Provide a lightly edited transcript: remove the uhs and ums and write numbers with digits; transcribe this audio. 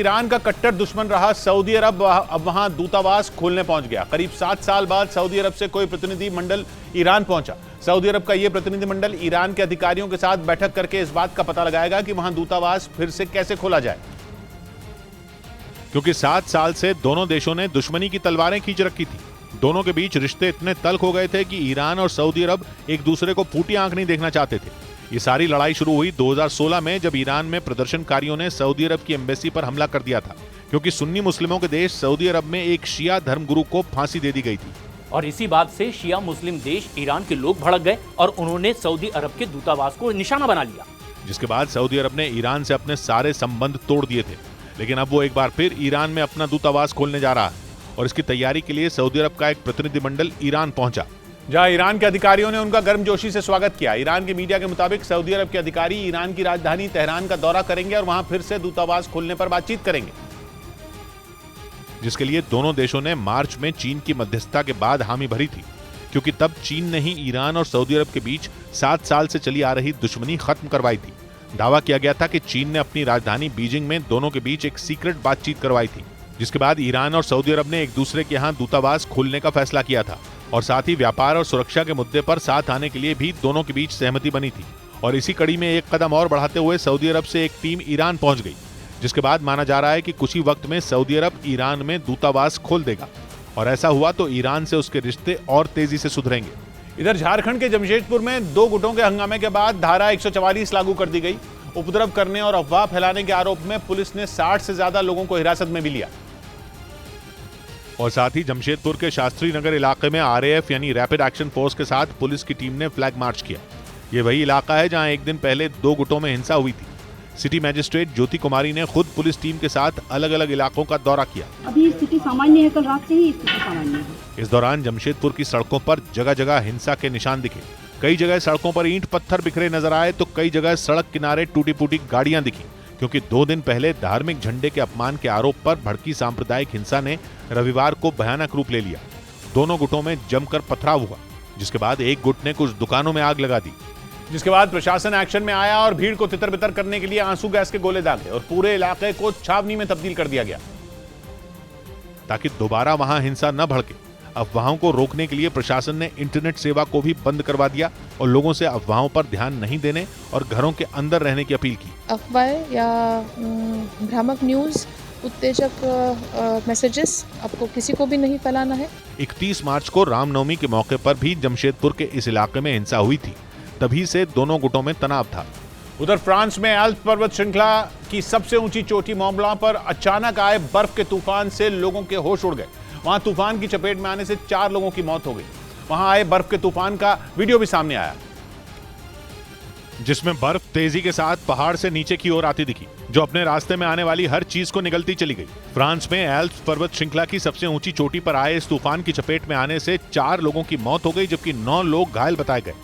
Iran का कट्टर दुश्मन रहा सऊदी अरब अब वहां दूतावास खोलने पहुंच गया। करीब 7 साल बाद सऊदी अरब से कोई प्रतिनिधि मंडल ईरान पहुंचा। सऊदी अरब का यह प्रतिनिधि मंडल ईरान के अधिकारियों के साथ बैठक करके इस बात का पता लगाएगा कि वहां दूतावास फिर से कैसे खोला जाए, क्योंकि 7 साल से दोनों देशों ने दुश्मनी की तलवारें खींच रखी थी। दोनों के बीच रिश्ते इतने तल्ख हो गए थे कि ईरान और सऊदी अरब एक दूसरे को फूटी आंख नहीं देखना चाहते थे। ये सारी लड़ाई शुरू हुई 2016 में, जब ईरान में प्रदर्शनकारियों ने सऊदी अरब की एम्बेसी पर हमला कर दिया था, क्योंकि सुन्नी मुस्लिमों के देश सऊदी अरब में एक शिया धर्मगुरु को फांसी दे दी गई थी। और इसी बात से शिया मुस्लिम देश ईरान के लोग भड़क गए और उन्होंने सऊदी अरब के दूतावास को निशाना बना लिया, जिसके बाद सऊदी अरब ने ईरान से अपने सारे संबंध तोड़ दिए थे। लेकिन अब वो एक बार फिर ईरान में अपना दूतावास खोलने जा रहा है और इसकी तैयारी के लिए सऊदी अरब का एक प्रतिनिधिमंडल ईरान पहुंचा, जहां ईरान के अधिकारियों ने उनका गर्मजोशी से स्वागत किया। ईरान की मीडिया के मुताबिक सऊदी अरब के अधिकारी ईरान की राजधानी तेहरान का दौरा करेंगे और वहां फिर से दूतावास खोलने पर बातचीत करेंगे, जिसके लिए दोनों देशों ने मार्च में चीन की मध्यस्थता के बाद हामी भरी थी, क्योंकि तब चीन ने ही ईरान और सऊदी अरब के बीच 7 साल से चली आ रही दुश्मनी खत्म करवाई थी। दावा किया गया था कि चीन ने अपनी राजधानी बीजिंग में दोनों के बीच एक सीक्रेट बातचीत करवाई थी, जिसके बाद ईरान और सऊदी अरब ने एक दूसरे के यहां दूतावास खोलने का फैसला किया था और साथ ही व्यापार और सुरक्षा के मुद्दे पर साथ आने के लिए भी दोनों के बीच सहमति बनी थी। और इसी कड़ी में एक कदम और बढ़ाते हुए सऊदी अरब से एक टीम ईरान पहुंच गई, जिसके बाद माना जा रहा है कि कुछ ही वक्त में सऊदी अरब ईरान में दूतावास खोल देगा। और ऐसा हुआ तो ईरान से उसके रिश्ते और तेजी से सुधरेंगे। इधर झारखंड के जमशेदपुर में 2 गुटों के हंगामे के बाद धारा 144 लागू कर दी गई। उपद्रव करने और अफवाह फैलाने के आरोप में पुलिस ने 60 से ज्यादा लोगों को हिरासत में भी लिया। और साथ ही जमशेदपुर के शास्त्री नगर इलाके में आरएएफ यानी रैपिड एक्शन फोर्स के साथ पुलिस की टीम ने फ्लैग मार्च किया। ये वही इलाका है जहां एक दिन पहले 2 गुटों में हिंसा हुई थी। सिटी मजिस्ट्रेट ज्योति कुमारी ने खुद पुलिस टीम के साथ अलग अलग इलाकों का दौरा किया। अभी स्थिति सामान्य है, कल रात से ही स्थिति सामान्य है। इस दौरान जमशेदपुर की सड़कों पर जगह जगह हिंसा के निशान दिखे। कई जगह सड़कों पर ईंट पत्थर बिखरे नजर आए तो कई जगह सड़क किनारे टूटी फूटी गाड़ियां दिखी, क्योंकि 2 दिन पहले धार्मिक झंडे के अपमान के आरोप पर भड़की सांप्रदायिक हिंसा ने रविवार को भयानक रूप ले लिया। दोनों गुटों में जमकर पथराव हुआ, जिसके बाद एक गुट ने कुछ दुकानों में आग लगा दी, जिसके बाद प्रशासन एक्शन में आया और भीड़ को तितर-बितर करने के लिए आंसू गैस के गोले दागे और पूरे इलाके को छावनी में तब्दील कर दिया गया, ताकि दोबारा वहां हिंसा न भड़के। अफवाहों को रोकने के लिए प्रशासन ने इंटरनेट सेवा को भी बंद करवा दिया और लोगों से अफवाहों पर ध्यान नहीं देने और घरों के अंदर रहने की अपील की। अफवाहें या भ्रामक न्यूज़, उत्तेजक मैसेजेस आपको किसी को भी नहीं फैलाना है। 31 मार्च को रामनवमी के मौके पर भी जमशेदपुर के इस इलाके में हिंसा हुई थी। तभी से दोनों गुटों में तनाव था। उधर फ्रांस में एल्प्स पर्वत श्रृंखला की सबसे ऊंची चोटी मोंट ब्लांक पर अचानक आए बर्फ के तूफान से लोगों के होश उड़ गए। वहां तूफान की चपेट में आने से 4 लोगों की मौत हो गई। वहां आए बर्फ के तूफान का वीडियो भी सामने आया, जिसमें बर्फ तेजी के साथ पहाड़ से नीचे की ओर आती दिखी, जो अपने रास्ते में आने वाली हर चीज को निगलती चली गई। फ्रांस में एल्प्स पर्वत श्रृंखला की सबसे ऊंची चोटी पर आए इस तूफान की चपेट में आने से 4 लोगों की मौत हो गई, जबकि 9 लोग घायल बताए गए।